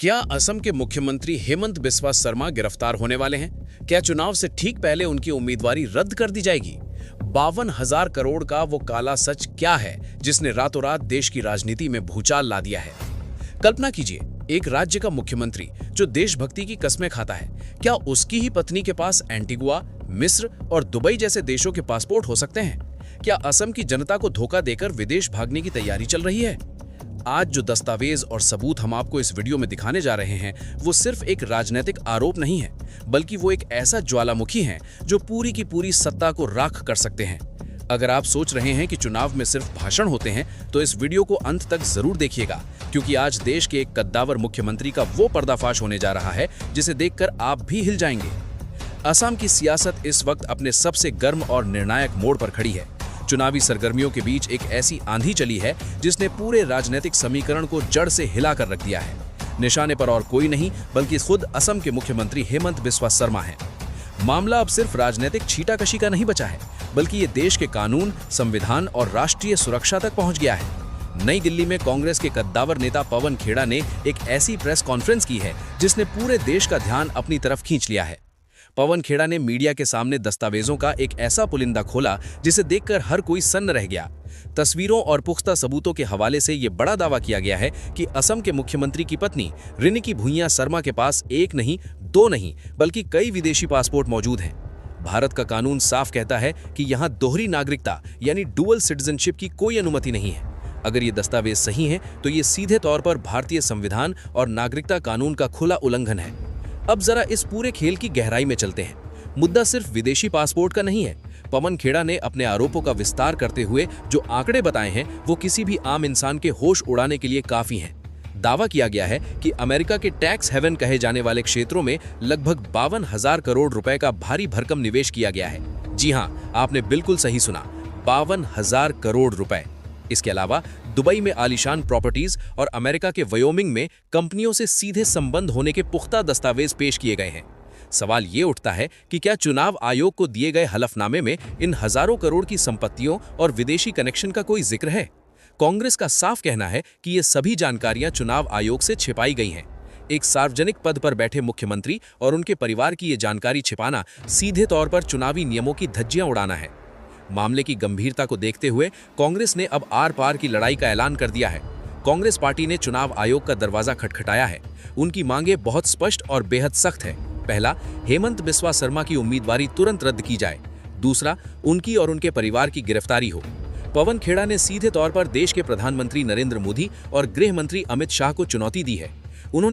क्या असम के मुख्यमंत्री हेमंत बिस्वा शर्मा गिरफ्तार होने वाले हैं? क्या चुनाव से ठीक पहले उनकी उम्मीदवारी रद्द कर दी जाएगी? 52,000 करोड़ का वो काला सच क्या है जिसने रातों रात देश की राजनीति में भूचाल ला दिया है? कल्पना कीजिए, एक राज्य का मुख्यमंत्री जो देशभक्ति की कस्में खाता है, क्या उसकी ही पत्नी के पास एंटीगुआ, मिस्र और दुबई जैसे देशों के पासपोर्ट हो सकते हैं? क्या असम की जनता को धोखा देकर विदेश भागने की तैयारी चल रही है? आज जो दस्तावेज और सबूत हम आपको इस वीडियो में दिखाने जा रहे हैं, वो सिर्फ एक राजनीतिक आरोप नहीं है, बल्कि वो एक ऐसा ज्वालामुखी है जो पूरी की पूरी सत्ता को राख कर सकते हैं। अगर आप सोच रहे हैं कि चुनाव में सिर्फ भाषण होते हैं, तो इस वीडियो को अंत तक जरूर देखिएगा, क्योंकि आज देश के एक कद्दावर मुख्यमंत्री का वो पर्दाफाश होने जा रहा है जिसे देखकर आप भी हिल जाएंगे। असम की सियासत इस वक्त अपने सबसे गर्म और निर्णायक मोड़ पर खड़ी है। चुनावी सरगर्मियों के बीच एक ऐसी आंधी चली है जिसने पूरे राजनीतिक समीकरण को जड़ से हिला कर रख दिया है। निशाने पर और कोई नहीं बल्कि खुद असम के मुख्यमंत्री हेमंत बिस्वा शर्मा हैं। मामला अब सिर्फ राजनीतिक छीटाकशी का नहीं बचा है, बल्कि ये देश के कानून, संविधान और राष्ट्रीय सुरक्षा तक पहुंच गया है। नई दिल्ली में कांग्रेस के कद्दावर नेता पवन खेड़ा ने एक ऐसी प्रेस कॉन्फ्रेंस की है जिसने पूरे देश का ध्यान अपनी तरफ खींच लिया है। पवन खेड़ा ने मीडिया के सामने दस्तावेजों का एक ऐसा पुलिंदा खोला जिसे देखकर हर कोई सन्न रह गया। तस्वीरों और पुख्ता सबूतों के हवाले से ये बड़ा दावा किया गया है कि असम के मुख्यमंत्री की पत्नी रिनिकी भुइयां शर्मा के पास एक नहीं, दो नहीं, बल्कि कई विदेशी पासपोर्ट मौजूद हैं। भारत का कानून साफ कहता है कि यहाँ दोहरी नागरिकता यानी डुअल सिटीजनशिप की कोई अनुमति नहीं है। अगर ये दस्तावेज सही हैं, तो ये सीधे तौर पर भारतीय संविधान और नागरिकता कानून का खुला उल्लंघन है। अब जरा इस पूरे खेल की गहराई में चलते हैं। मुद्दा सिर्फ विदेशी पासपोर्ट का नहीं है। पवन खेड़ा ने अपने आरोपों का विस्तार करते हुए जो आंकड़े बताए हैं, वो किसी भी आम इंसान के होश उड़ाने के लिए काफी हैं। दावा किया गया है कि अमेरिका के टैक्स हेवन कहे जाने वाले क्षेत्रों में लगभग 52,000 करोड़ रुपए का भारी भरकम निवेश किया गया है। जी हाँ, आपने बिल्कुल सही सुना, 52,000 करोड़ रुपए। इसके अलावा दुबई में आलीशान प्रॉपर्टीज और अमेरिका के वयोमिंग में कंपनियों से सीधे संबंध होने के पुख्ता दस्तावेज पेश किए गए हैं। सवाल ये उठता है कि क्या चुनाव आयोग को दिए गए हलफनामे में इन हजारों करोड़ की संपत्तियों और विदेशी कनेक्शन का कोई जिक्र है? कांग्रेस का साफ कहना है कि ये सभी जानकारियां चुनाव आयोग से छिपाई गई हैं। एक सार्वजनिक पद पर बैठे मुख्यमंत्री और उनके परिवार की ये जानकारी छिपाना सीधे तौर पर चुनावी नियमों की धज्जियां उड़ाना है। मामले की गंभीरता को देखते हुए कांग्रेस ने अब आर पार की लड़ाई का ऐलान कर दिया है। कांग्रेस पार्टी ने चुनाव आयोग का दरवाजा खटखटाया है। उनकी मांगे बहुत स्पष्ट और बेहद सख्त है। पहला, हेमंत बिस्वा शर्मा की उम्मीदवारी तुरंत रद्द की जाए। दूसरा, उनकी और उनके परिवार की गिरफ्तारी हो। पवन खेड़ा ने सीधे तौर पर देश के प्रधानमंत्री नरेंद्र मोदी और गृह मंत्री अमित शाह को चुनौती दी है।